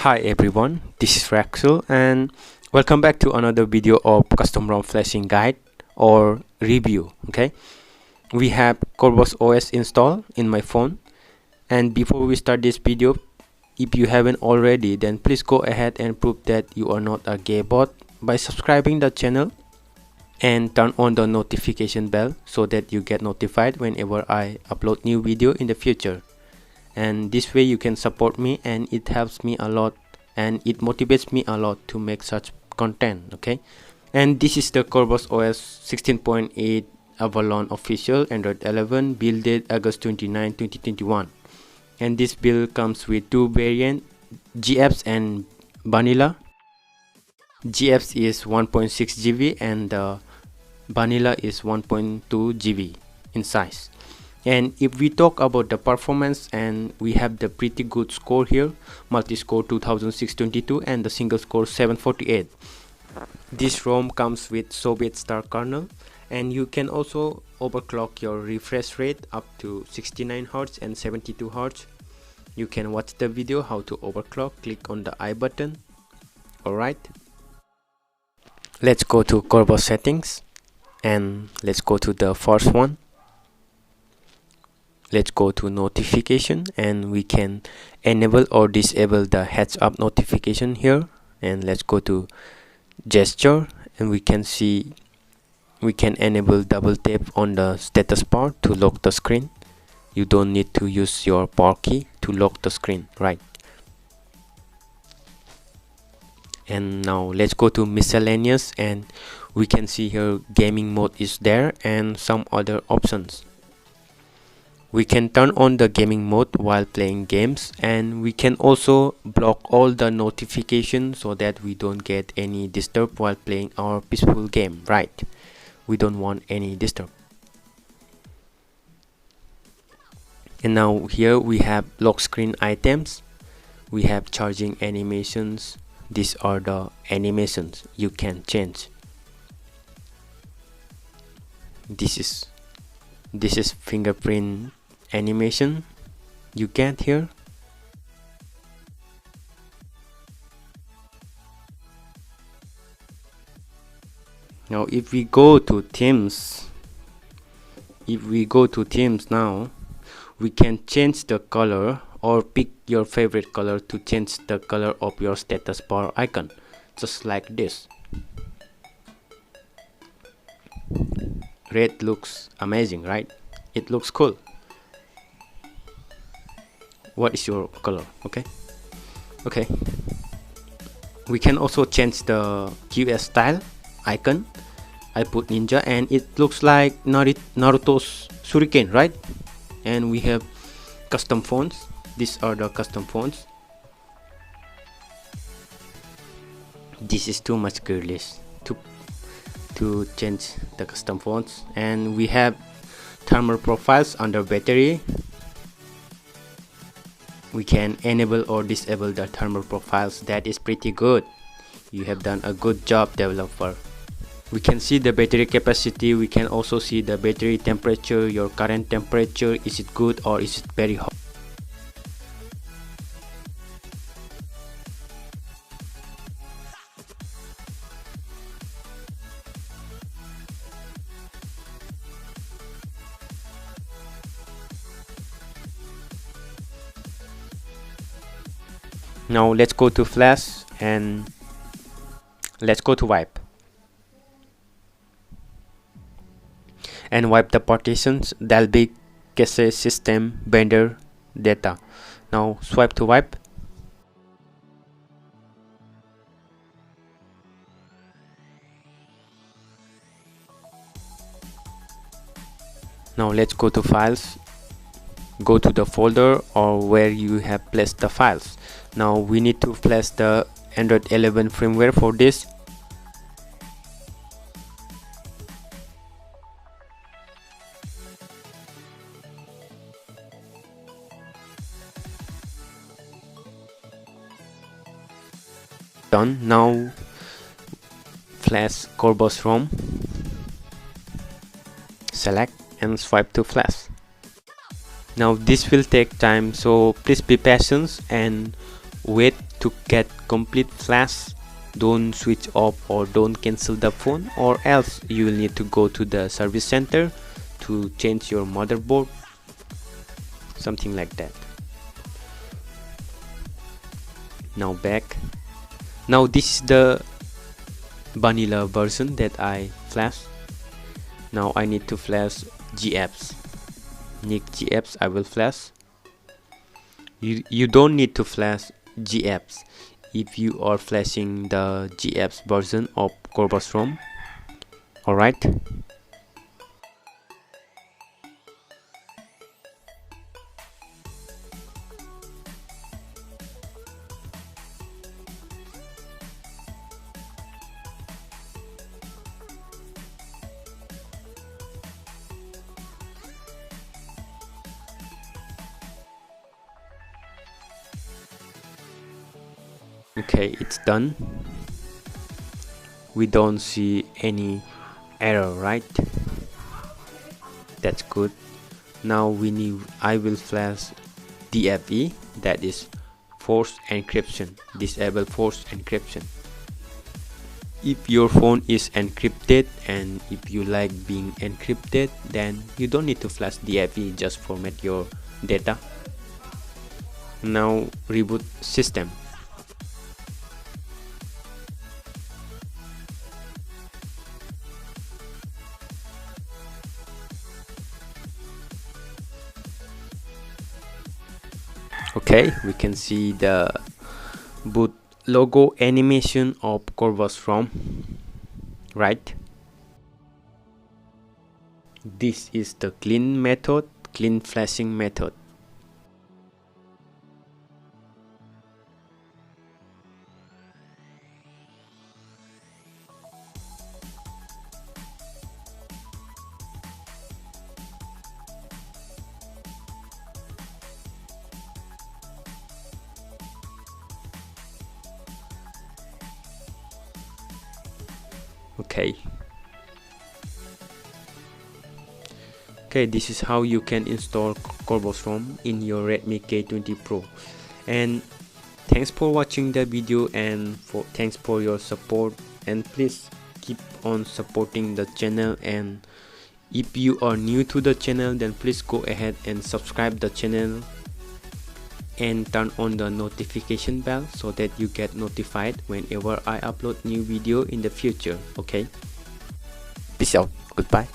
Hi everyone, this is Raksil and welcome back to another video of custom ROM flashing guide or review. Okay, we have Corvus OS installed in my phone, and before we start this video, if you haven't already, then please go ahead and prove that you are not a gay bot by subscribing the channel and turn on the notification bell so that you get notified whenever I upload new video in the future. And this way you can support me, and it helps me a lot and it motivates me a lot to make such content. Okay, and this is the Corvus OS 16.8 Avalon official Android 11 build date August 29 2021, and this build comes with two variants, GFs and vanilla. GFs is 1.6 GB and the vanilla is 1.2 GB in size. And if we talk about the performance, and we have the pretty good score here, multi-score 2622 and the single score 748. This ROM comes with Soviet Star kernel, and you can also overclock your refresh rate up to 69 Hz and 72 Hz. You can watch the video how to overclock, click on the I button. Alright, let's go to Corvus settings and let's go to the first one. Let's go to notification, and we can enable or disable the heads up notification here. And let's go to gesture, and we can see we can enable double tap on the status bar to lock the screen. You don't need to use your power key to lock the screen, right? And now let's go to miscellaneous, and we can see here gaming mode is there and some other options. We can turn on the gaming mode while playing games, and we can also block all the notifications so that we don't get any disturb while playing our peaceful game, right? We don't want any disturb. And now here we have lock screen items, we have charging animations. These are the animations you can change. This is fingerprint animation you get here. Now if we go to themes, now we can change the color or pick your favorite color to change the color of your status bar icon, just like this. Red looks amazing, right? It looks cool. What is your color? Okay, we can also change the QS style icon. I put ninja and it looks like Naruto's shuriken, right? And we have custom fonts. These are the custom fonts. This is too much girlish to change the custom fonts. And we have thermal profiles under battery. We can enable or disable the thermal profiles. That is pretty good. You have done a good job, developer. We can see the battery capacity. We can also see the battery temperature, your current temperature. Is it good or is it very hot? Now let's go to flash and let's go to wipe and wipe the partitions, Dalby, cache, system, vendor, data. Now swipe to wipe. Now let's go to files, go to the folder or where you have placed the files. Now we need to flash the Android 11 firmware for this. Done. Now flash Corvus ROM, select and swipe to flash. Now this will take time, so please be patient and wait to get complete flash, don't switch off or don't cancel the phone, or else you will need to go to the service center to change your motherboard, something like that. Now back. Now this is the vanilla version that I flash. Now I need to flash GApps. Nick GApps I will flash. You don't need to flash GApps if you are flashing the GApps version of Corvus ROM. Alright. Okay, it's done. We don't see any error, right? That's good. Now I will flash DFE, that is forced encryption. Disable forced encryption. If your phone is encrypted and if you like being encrypted, then you don't need to flash DFE, just format your data. Now reboot system. Okay, we can see the boot logo animation of Corvus ROM, right? This is the clean method, clean flashing method. Okay, this is how you can install Corvus ROM in your Redmi K20 Pro. And thanks for watching the video, and thanks for your support, and please keep on supporting the channel. And if you are new to the channel, then please go ahead and subscribe the channel and turn on the notification bell so that you get notified whenever I upload new video in the future. Okay, peace out, goodbye.